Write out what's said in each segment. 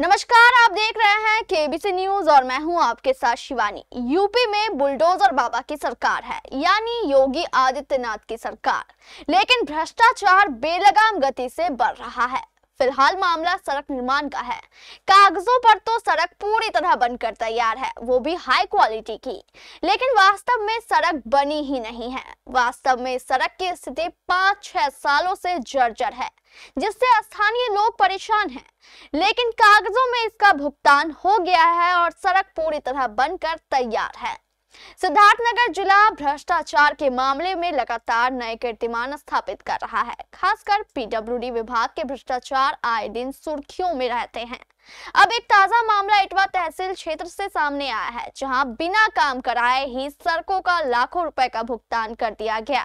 नमस्कार, आप देख रहे हैं केबीसी न्यूज और मैं हूं आपके साथ शिवानी। यूपी में बुलडोजर बाबा की सरकार है, यानी योगी आदित्यनाथ की सरकार, लेकिन भ्रष्टाचार बेलगाम गति से बढ़ रहा है। फिलहाल मामला सड़क निर्माण का है। कागजों पर तो सड़क पूरी तरह बनकर तैयार है, वो भी हाई क्वालिटी की, लेकिन वास्तव में सड़क बनी ही नहीं है। वास्तव में सड़क की स्थिति 5-6 सालों से जर्जर है, जिससे स्थानीय लोग परेशान हैं। लेकिन कागजों में इसका भुगतान हो गया है और सड़क पूरी तरह बनकर तैयार है। सिद्धार्थनगर जिला भ्रष्टाचार के मामले में लगातार नए कीर्तिमान स्थापित कर रहा है। खासकर पीडब्ल्यूडी विभाग के भ्रष्टाचार आए दिन सुर्खियों में रहते हैं। अब एक ताजा मामला इटवा तहसील क्षेत्र से सामने आया है, जहां बिना काम कराए ही सड़कों का लाखों रुपए का भुगतान कर दिया गया।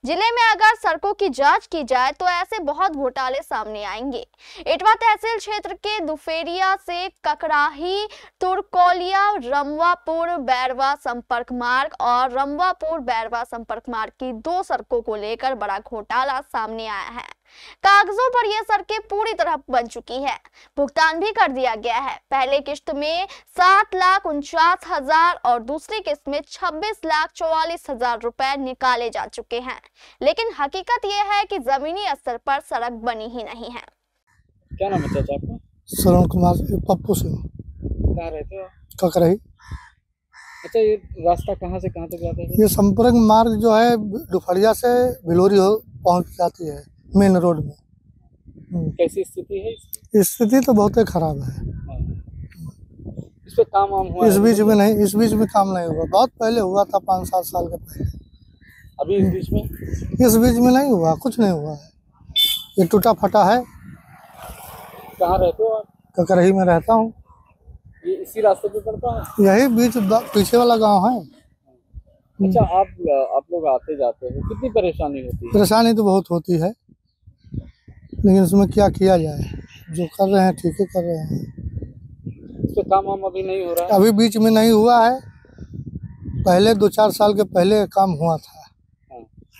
जिले में अगर सड़कों की जांच की जाए तो ऐसे बहुत घोटाले सामने आएंगे। इटवा तहसील क्षेत्र के दुफेरिया से ककराही तुरकोलिया रमवापुर बैरवा संपर्क मार्ग और रमवापुर बैरवा संपर्क मार्ग की 2 सड़कों को लेकर बड़ा घोटाला सामने आया है। कागजों पर यह सड़कें पूरी तरह बन चुकी है, भुगतान भी कर दिया गया है। पहले किस्त में 7,49,000 और दूसरी किस्त में 26,44,000 रुपए निकाले जा चुके हैं, लेकिन हकीकत यह है कि जमीनी स्तर पर सड़क बनी ही नहीं है। क्या नाम है चाचा आपका? श्रवण कुमार पप्पू सिंह। कहाँ रहते हो? ककरही। अच्छा, ये रास्ता कहाँ से कहाँ तक जाता है? ये संपर्क मार्ग जो है दुफड़िया से भिलोरी हो पहुंच जाती है मेन रोड में। कैसी स्थिति है इसकी? स्थिति तो बहुत ही खराब है। इस पे काम वाम हुआ? इस बीच में नहीं, इस बीच में काम नहीं हुआ। बहुत पहले हुआ था, 5-7 साल के पहले। अभी इस बीच में? इस बीच में नहीं हुआ, कुछ नहीं हुआ है। ये टूटा फटा है। कहाँ रहते हो आप? ककरही में रहता हूँ। ये इसी रास्ते पे पड़ता है? यही बीच पीछे वाला गांव है। अच्छा, आप लोग आते जाते हो, कितनी परेशानी होती है? परेशानी तो बहुत होती है, लेकिन उसमें क्या किया जाए, जो कर रहे हैं ठीक है कर रहे हैं। इस पे काम वाम अभी नहीं हो रहा है? अभी बीच में नहीं हुआ है, पहले 2-4 साल के पहले काम हुआ था।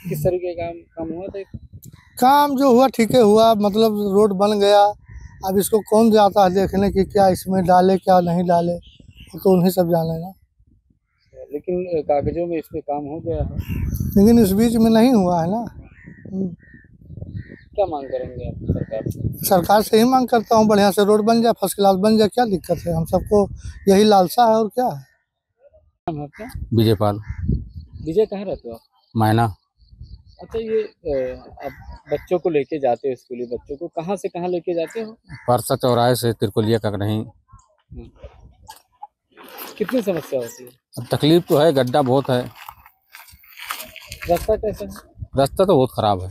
किस तरीके का काम हुआ था? काम जो हुआ ठीक है हुआ, मतलब रोड बन गया। अब इसको कौन जाता है देखने की क्या इसमें डाले क्या नहीं डाले, तो उन्हीं सब जाने ना। लेकिन कागजों में इस पे काम हो गया है, लेकिन इस बीच में नहीं हुआ है ना। क्या मांग करेंगे आप सरकार से? सरकार से ही मांग करता हूँ, बढ़िया से रोड बन जाए, फर्स्ट क्लास बन जाए, क्या दिक्कत है। हम सबको यही लालसा है और क्या है। विजयपाल। विजय, कहाँ रहते हो आप? मैना। अच्छा, ये अब बच्चों को लेके जाते हो, स्कूली बच्चों को कहाँ से कहाँ लेके जाते हो? परसा चौराहे से तिरकोलिया तक नहीं। कितनी समस्या होती है? अब तकलीफ तो है, गड्ढा बहुत है। रास्ता कैसा है? रास्ता तो बहुत खराब है।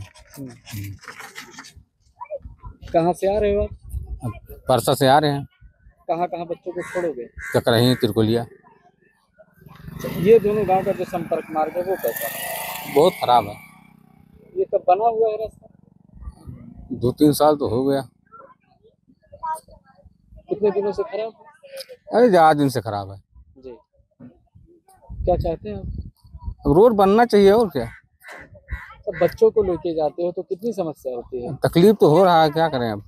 कहाँ से आ रहे हो आप? अब परसा से आ रहे हैं। कहाँ कहाँ बच्चों को छोड़ोगे? ककरही तिरकोलिया। ये दोनों गांव का जो संपर्क मार्ग है वो कैसा है? बहुत खराब है। ये कब बना हुआ है रास्ता? 2-3 साल तो हो गया। कितने दिनों से खराब? अरे ज़्यादा दिन से खराब है जी। क्या चाहते हैं आप? अब रोड बनना चाहिए और क्या। तो बच्चों को लेके जाते हो तो कितनी समस्या होती है? तकलीफ तो हो रहा है, क्या करें अब।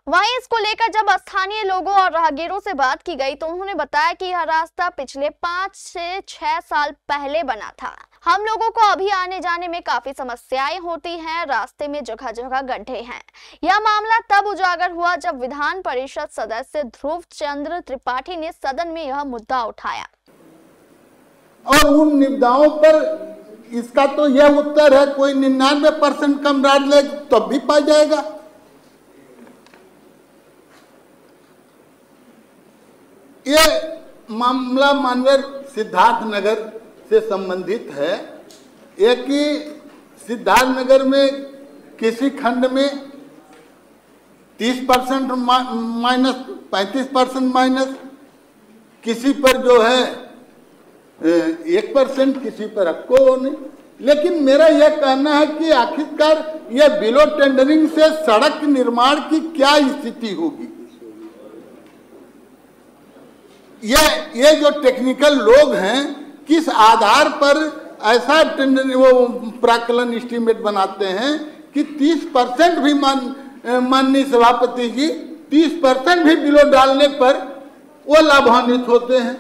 वहीं इसको लेकर जब स्थानीय लोगों और राहगीरों से बात की गई तो उन्होंने बताया कि यह रास्ता पिछले 5 से 6 साल पहले बना था। हम लोगों को अभी आने जाने में काफी समस्याएं होती हैं, रास्ते में जगह जगह गड्ढे हैं। यह मामला तब उजागर हुआ जब विधान परिषद सदस्य ध्रुव चंद्र त्रिपाठी ने सदन में यह मुद्दा उठाया। और उन निविदाओं पर इसका तो यह उत्तर है, कोई 99% कम राज ले तब भी पा जाएगा। ये मामला माननीय सिद्धार्थनगर से संबंधित है। एक कि सिद्धार्थनगर में किसी खंड में 30% माइनस, 35% माइनस, किसी पर जो है 1%, किसी पर को नहीं। लेकिन मेरा यह कहना है कि आखिरकार यह बिलो टेंडरिंग से सड़क निर्माण की क्या स्थिति होगी। ये जो टेक्निकल लोग हैं किस आधार पर ऐसा टेंडर वो प्राक्कलन एस्टीमेट बनाते हैं कि 30% भी माननीय सभापति जी, 30% भी बिलो डालने पर वो लाभान्वित होते हैं।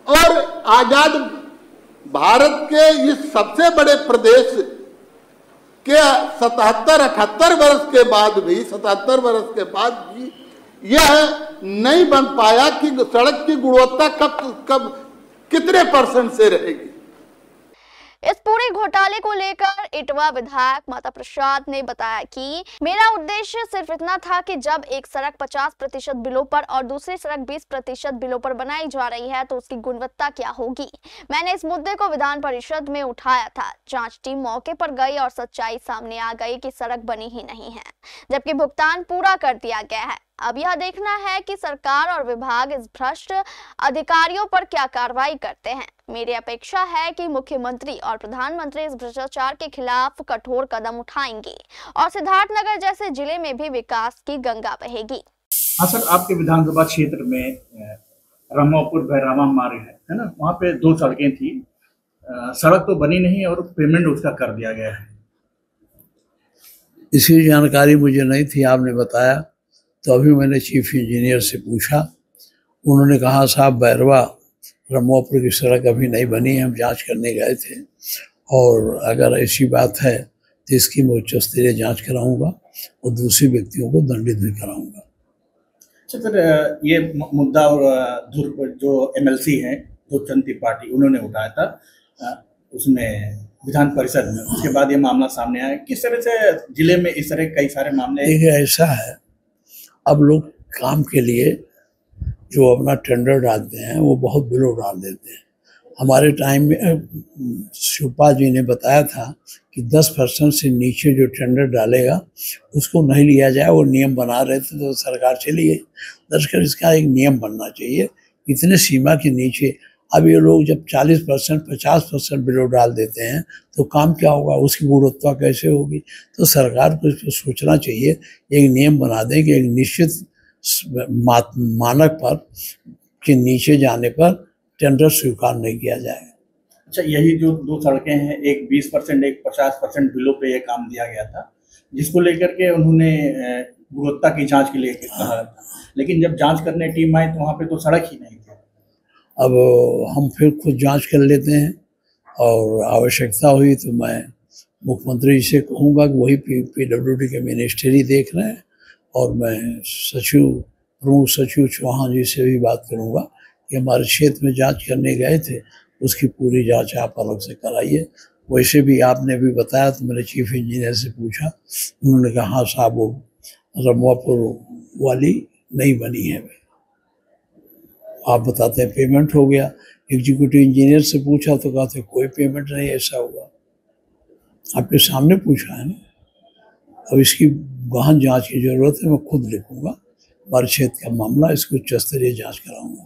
और आजाद भारत के इस सबसे बड़े प्रदेश के 77-78 वर्ष के बाद भी 77 वर्ष के बाद भी यह नहीं बन पाया कि सड़क की गुणवत्ता कब कितने % से रहेगी। इस पूरे घोटाले को लेकर इटवा विधायक माता प्रसाद ने बताया कि मेरा उद्देश्य सिर्फ इतना था कि जब एक सड़क 50% बिलों पर और दूसरी सड़क 20% बिलों पर बनाई जा रही है तो उसकी गुणवत्ता क्या होगी। मैंने इस मुद्दे को विधान परिषद में उठाया था। जांच टीम मौके पर गई और सच्चाई सामने आ गई कि सड़क बनी ही नहीं है, जबकि भुगतान पूरा कर दिया गया है। अब यह देखना है कि सरकार और विभाग इस भ्रष्ट अधिकारियों पर क्या कार्रवाई करते हैं। मेरी अपेक्षा है कि मुख्यमंत्री और प्रधानमंत्री इस भ्रष्टाचार के खिलाफ कठोर कदम उठाएंगे और सिद्धार्थनगर जैसे जिले में भी विकास की गंगा बहेगी। हाँ सर, आपके विधानसभा क्षेत्र में रमापुर भैरामा मार्ग है ना, वहाँ पे 2 सड़कें थी। सड़क तो बनी नहीं और पेमेंट उसका कर दिया गया है। इसकी जानकारी मुझे नहीं थी, आपने बताया तो अभी मैंने चीफ इंजीनियर से पूछा। उन्होंने कहा साहब बैरवा रमापुर की सड़क अभी नहीं बनी है, हम जांच करने गए थे और अगर ऐसी बात है तो इसकी मैं उच्च स्तरीय जाँच कराऊँगा और दूसरे व्यक्तियों को दंडित भी कराऊँगा। अच्छा सर, ये मुद्दा और जो MLC हैं धूपचंद पार्टी, उन्होंने उठाया था उसमें विधान परिषद में, उसके बाद ये मामला सामने आया। किस तरह से जिले में इस तरह कई सारे मामले? देखिए ऐसा है, अब लोग काम के लिए जो अपना टेंडर डालते हैं वो बहुत बिलो डाल देते हैं। हमारे टाइम में शिवपाल जी ने बताया था कि 10% से नीचे जो टेंडर डालेगा उसको नहीं लिया जाए, वो नियम बना रहे थे तो सरकार चली गई। दरअसल इसका एक नियम बनना चाहिए, इतने सीमा के नीचे। अब ये लोग जब 40% 50% बिलो डाल देते हैं तो काम क्या होगा, उसकी गुणवत्ता कैसे होगी। तो सरकार को इस पर सोचना चाहिए, एक नियम बना दें कि एक निश्चित मानक पर के नीचे जाने पर टेंडर स्वीकार नहीं किया जाए। अच्छा, यही जो 2 सड़कें हैं, एक 20% एक 50% बिलों पे ये काम दिया गया था, जिसको लेकर के उन्होंने गुणवत्ता की जांच के लिए कहा था, लेकिन जब जांच करने टीम आई तो वहाँ पे तो सड़क ही नहीं थी। अब हम फिर खुद जांच कर लेते हैं और आवश्यकता हुई तो मैं मुख्यमंत्री जी से कहूँगा कि वही PWD के मिनिस्ट्री देख रहे हैं और मैं प्रमुख सचिव चौहान जी से भी बात करूँगा कि हमारे क्षेत्र में जांच करने गए थे, उसकी पूरी जांच आप अलग से कराइए। वैसे भी आपने भी बताया तो मैंने चीफ इंजीनियर से पूछा, उन्होंने कहा हाँ साहब वो रमापुर वाली नहीं बनी है। आप बताते हैं पेमेंट हो गया। एग्जीक्यूटिव इंजीनियर से पूछा तो कहते कोई पेमेंट नहीं ऐसा हुआ। आपके सामने पूछा है ना। अब इसकी गहन जांच की जरूरत है, मैं खुद लिखूंगा हमारे क्षेत्र का मामला, इसको उच्च स्तरीय जांच कराऊंगा।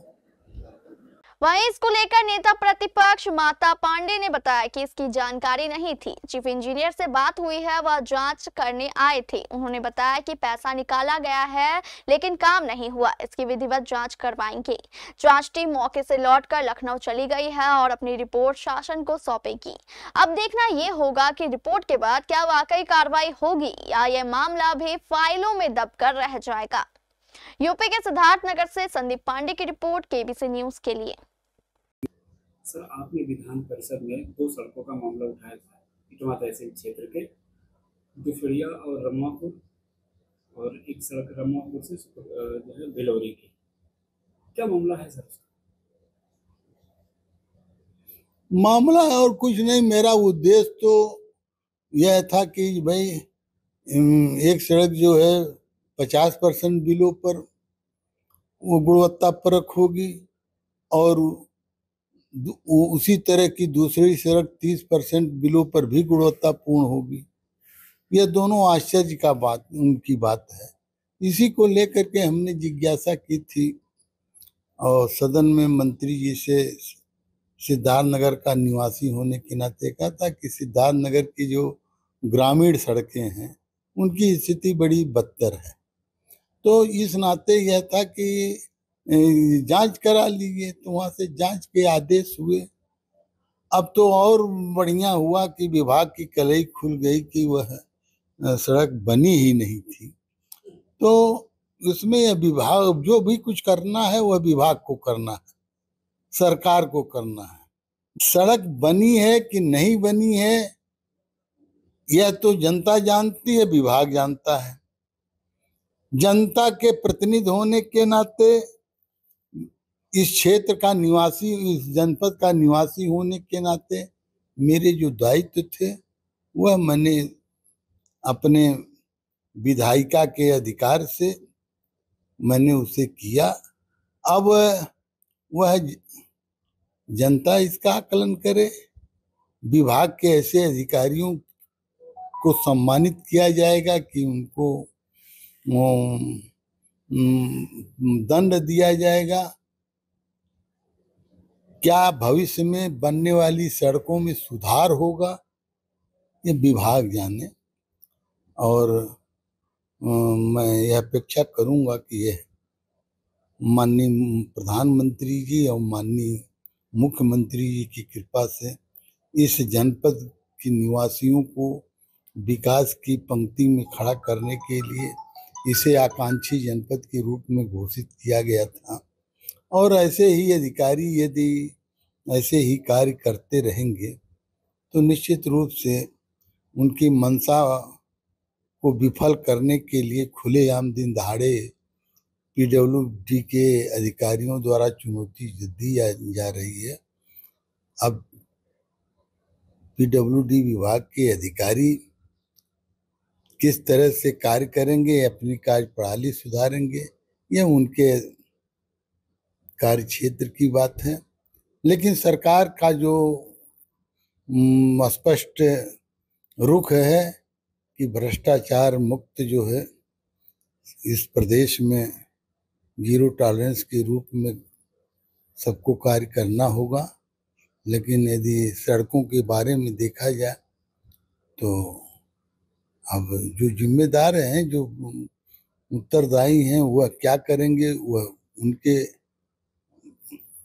वहीं इसको लेकर नेता प्रतिपक्ष माता पांडे ने बताया कि इसकी जानकारी नहीं थी। चीफ इंजीनियर से बात हुई है, वह जांच करने आए थे। उन्होंने बताया कि पैसा निकाला गया है लेकिन काम नहीं हुआ, इसकी विधिवत जांच करवाएंगे। जांच टीम मौके से लौटकर लखनऊ चली गई है और अपनी रिपोर्ट शासन को सौंपेगी। अब देखना ये होगा कि रिपोर्ट के बाद क्या वाकई कार्रवाई होगी या यह मामला भी फाइलों में दबकर रह जाएगा। यूपी के सिद्धार्थनगर से संदीप पांडे की रिपोर्ट केबीसी न्यूज के लिए। सर, आपने विधान परिषद में 2 सड़कों का मामला उठाया था इटवा तहसील क्षेत्र के दुफड़िया और रमापुर, और एक सड़क रमापुर से जो है भिलौरी की। क्या मामला है सर? मामला और कुछ नहीं, मेरा उद्देश्य तो यह था कि भाई एक सड़क जो है 50% बिलों पर वो गुणवत्ता परख होगी और उसी तरह की दूसरी सड़क 30% बिलों पर भी गुणवत्तापूर्ण होगी। यह दोनों आश्चर्य का बात उनकी बात है। इसी को लेकर के हमने जिज्ञासा की थी और सदन में मंत्री जी से सिद्धार्थनगर का निवासी होने के नाते कहा था कि सिद्धार्थनगर की जो ग्रामीण सड़कें हैं उनकी स्थिति बड़ी बदतर है। तो इस नाते यह था कि जांच करा लीजिए, तो वहाँ से जांच के आदेश हुए। अब तो और बढ़िया हुआ कि विभाग की कलई खुल गई कि वह सड़क बनी ही नहीं थी। तो उसमें यह विभाग जो भी कुछ करना है वह विभाग को करना है, सरकार को करना है। सड़क बनी है कि नहीं बनी है यह तो जनता जानती है, विभाग जानता है। जनता के प्रतिनिधि होने के नाते, इस क्षेत्र का निवासी, इस जनपद का निवासी होने के नाते मेरे जो दायित्व थे वह मैंने अपने विधायिका के अधिकार से मैंने उसे किया। अब वह जनता इसका आकलन करे। विभाग के ऐसे अधिकारियों को सम्मानित किया जाएगा कि उनको दंड दिया जाएगा। क्या भविष्य में बनने वाली सड़कों में सुधार होगा ये विभाग जाने। और मैं यह अपेक्षा करूंगा कि यह माननीय प्रधानमंत्री जी और माननीय मुख्यमंत्री जी की कृपा से इस जनपद के निवासियों को विकास की पंक्ति में खड़ा करने के लिए इसे आकांक्षी जनपद के रूप में घोषित किया गया था। और ऐसे ही अधिकारी यदि ऐसे ही कार्य करते रहेंगे तो निश्चित रूप से उनकी मंशा को विफल करने के लिए खुलेआम दिन दहाड़े पीडब्ल्यूडी के अधिकारियों द्वारा चुनौती दी जा रही है। अब पीडब्ल्यूडी विभाग के अधिकारी किस तरह से कार्य करेंगे, अपनी कार्य प्रणाली सुधारेंगे, यह उनके कार्य क्षेत्र की बात है। लेकिन सरकार का जो स्पष्ट रुख है कि भ्रष्टाचार मुक्त जो है इस प्रदेश में जीरो टॉलरेंस के रूप में सबको कार्य करना होगा। लेकिन यदि सड़कों के बारे में देखा जाए तो अब जो जिम्मेदार हैं, जो उत्तरदायी हैं, वह क्या करेंगे वह उनके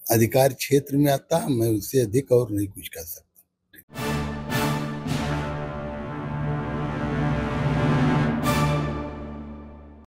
अधिकार क्षेत्र में आता है। मैं उससे अधिक और नहीं कुछ कर सकता।